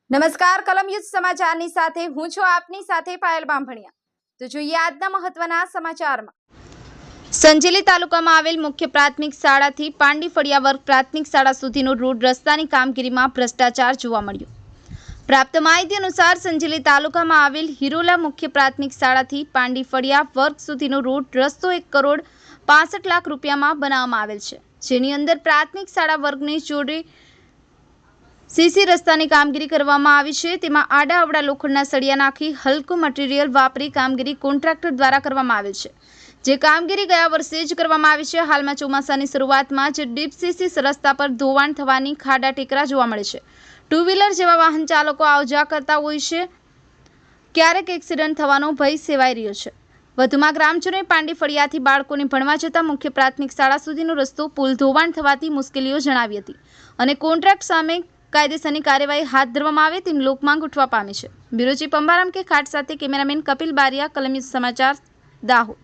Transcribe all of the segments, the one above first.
નમસ્કાર કલમ યુદ્ધ સમાચારની સાથે હું છું આપની સાથે પાયલ બામભણિયા। તો જોઈએ આજના મહત્વના સમાચારમાં। સંજેલી તાલુકામાં આવેલ મુખ્ય પ્રાથમિક શાળાથી પાંડી ફળિયા વર્ગ પ્રાથમિક શાળા સુધીનો રોડ રસ્તાની કામગીરીમાં ભ્રષ્ટાચાર જોવા મળ્યો। પ્રાપ્ત માહિતી અનુસાર સંજેલી તાલુકામાં આવેલ હિરોલા મુખ્ય પ્રાથમિક શાળાથી પાંડી ફળિયા વર્ગ સુધીનો રોડ રસ્તો 1,65,00,000 રૂપિયામાં બનાવવામાં આવેલ છે, જેની અંદર પ્રાથમિક શાળા વર્ગની જોડે સીસી રસ્તાની કામગીરી કરવામાં આવી છે। તેમાં આડા અવડા લોખંડના સળિયા નાખી હલકું મટીરીયલ વાપરી કામગીરી કોન્ટ્રાક્ટર દ્વારા કરવામાં આવે છે, જે કામગીરી ગયા વર્ષે જ કરવામાં આવી છે। હાલમાં ચોમાસાની શરૂઆતમાં જ ડીપ સીસી રસ્તા પર ધોવાણ થવાની ખાડા ટેકરા જોવા મળે છે। ટુ વ્હીલર જેવા વાહન ચાલકો આવજા કરતા હોય છે, ક્યારેક એક્સિડન્ટ થવાનો ભય સેવાઈ રહ્યો છે। વધુમાં ગ્રામજનોએ પાંડી ફળિયાથી બાળકોને ભણવા જતા મુખ્ય પ્રાથમિક શાળા સુધીનો રસ્તો પુલ ધોવાણ થવાથી મુશ્કેલીઓ જણાવી હતી અને કોન્ટ્રાક્ટ સામે કાયદેસરની કાર્યવાહી હાથ ધરવામાં આવે તેમ લોકમાંગ ઉઠવા પામી છે। બ્યુરો ચીફ અંબારામ કે ખાટ સાથે કેમેરામેન કપિલ બારિયા, કલમ યુદ્ધ સમાચાર, દાહોદ।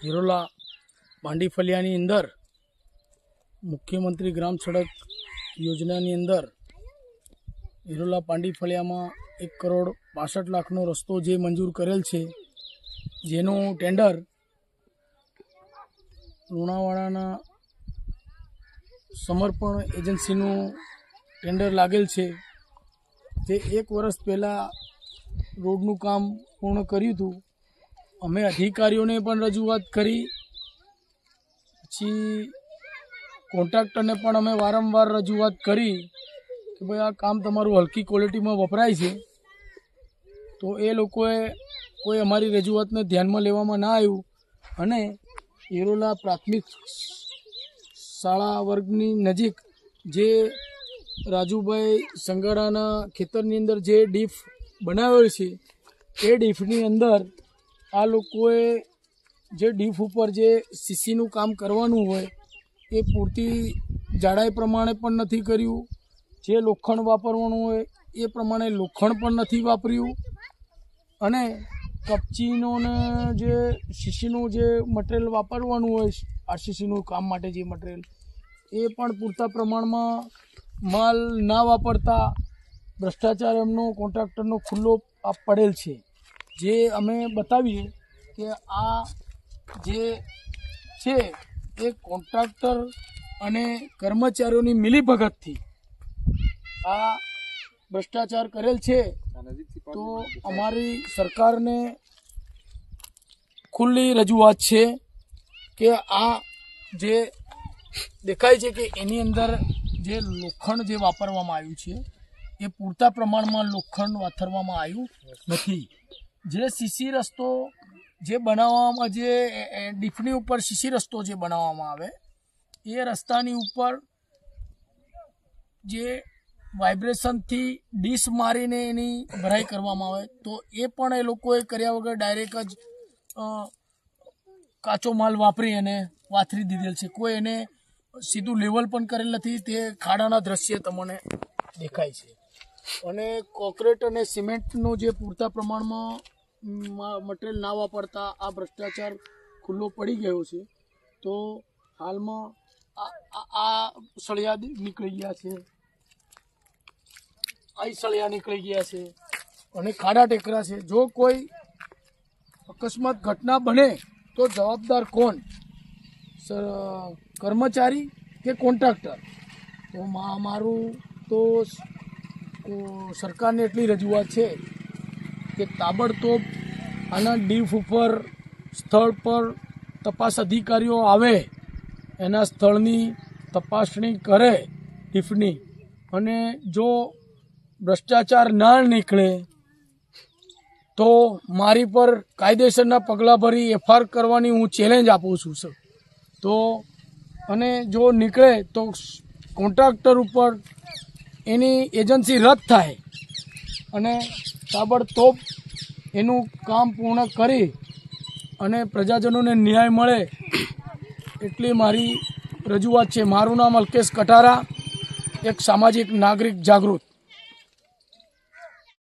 હિરોલા પાંડી ફળિયાની અંદર મુખ્યમંત્રી ગ્રામ સડક યોજનાની અંદર હિરોલા પાંડી ફળિયામાં 1,65,00,000નો રસ્તો જે મંજૂર કરેલ છે, જેનું ટેન્ડર લુણાવાડાના સમર્પણ એજન્સીનું ટેન્ડર લાગેલ છે। તે 1 વર્ષ પહેલાં રોડનું કામ પૂર્ણ કર્યું હતું। અમે અધિકારીઓને પણ રજૂઆત કરી, પછી કોન્ટ્રાક્ટરને પણ અમે વારંવાર રજૂઆત કરી કે ભાઈ આ કામ તમારું હલકી ક્વોલિટીમાં વપરાય છે, તો એ લોકોએ કોઈ અમારી રજૂઆતને ધ્યાનમાં લેવામાં ના આવ્યું અને હિરોલા પ્રાથમિક શાળા વર્ગની નજીક જે રાજુભાઈ સંગાડાના ખેતરની અંદર જે ડીફ બનાવેલ છે, એ ડીફની અંદર આ લોકોએ જે ડીફ ઉપર જે સીસીનું કામ કરવાનું હોય એ પૂરતી જાડાઈ પ્રમાણે પણ નથી કર્યું। જે લોખંડ વાપરવાનું હોય એ પ્રમાણે લોખંડ પણ નથી વાપર્યું અને કપચીનો ને જે સીસીનું જે મટીરિયલ વાપરવાનું હોય આરસીસીનું કામ માટે જે મટીરિયલ એ પણ પૂરતા પ્રમાણમાં માલ ના વાપરતા ભ્રષ્ટાચાર એમનો કોન્ટ્રાક્ટરનો ખુલ્લો પડેલ છે। જે અમે બતાવીએ કે આ જે છે એ કોન્ટ્રાક્ટર અને કર્મચારીઓની મિલીભગતથી આ ભ્રષ્ટાચાર કરેલ છે। તો અમારી સરકારને ખુલ્લી રજૂઆત છે કે આ જે દેખાય છે કે એની અંદર જે લોખંડ જે વાપરવામાં આવ્યું છે એ પૂરતા પ્રમાણમાં લોખંડ વાપરવામાં આવ્યું નથી. જે સીસી રસ્તો જે બનાવવામાં જે ડીફની ઉપર સીસી રસ્તો જે બનાવવામાં આવે એ રસ્તાની ઉપર જે વાઇબ્રેશનથી ડીશ મારીને એની ભરાઈ કરવામાં આવે તો એ પણ એ લોકોએ કર્યા વગર ડાયરેક્ટ જ કાચો માલ વાપરી અને વાથરી દીધેલ છે. કોઈ એને સીધું લેવલ પણ કરેલ નથી. તે ખાડાના દ્રશ્ય તમને દેખાય છે. અને કોન્ક્રીટ અને સિમેન્ટનું જે પૂરતા પ્રમાણમાં મટીરિયલ ના વાપરતા આ ભ્રષ્ટાચાર ખુલ્લો પડી ગયો છે. તો હાલમાં આ સળિયા નીકળી ગયા છે, આ સળિયા નીકળી ગયા છે અને ખાડા ટેકરા છે. જો કોઈ અકસ્માત ઘટના બને તો જવાબદાર કોણ? કર્મચારી કે કોન્ટ્રાક્ટર? તો મારું તો સરકારને એટલી રજૂઆત છે કે તાબડતોબ આના ડીફ ઉપર સ્થળ પર તપાસ અધિકારીઓ આવે, એના સ્થળની તપાસણી કરે ડીફની, અને જો ભ્રષ્ટાચાર ના નીકળે તો મારી પર કાયદેસરના પગલાં ભરી એફઆર કરવાની હું ચેલેન્જ આપું છું સર. તો અને જો નીકળે તો કોન્ટ્રાક્ટર ઉપર એની એજન્સી રદ થાય અને તાબડતોબ એનું કામ પૂર્ણ કરી અને પ્રજાજનોને ન્યાય મળે એટલી મારી રજૂઆત છે. મારું નામ અલ્કેશ કટારા, એક સામાજિક નાગરિક જાગૃત.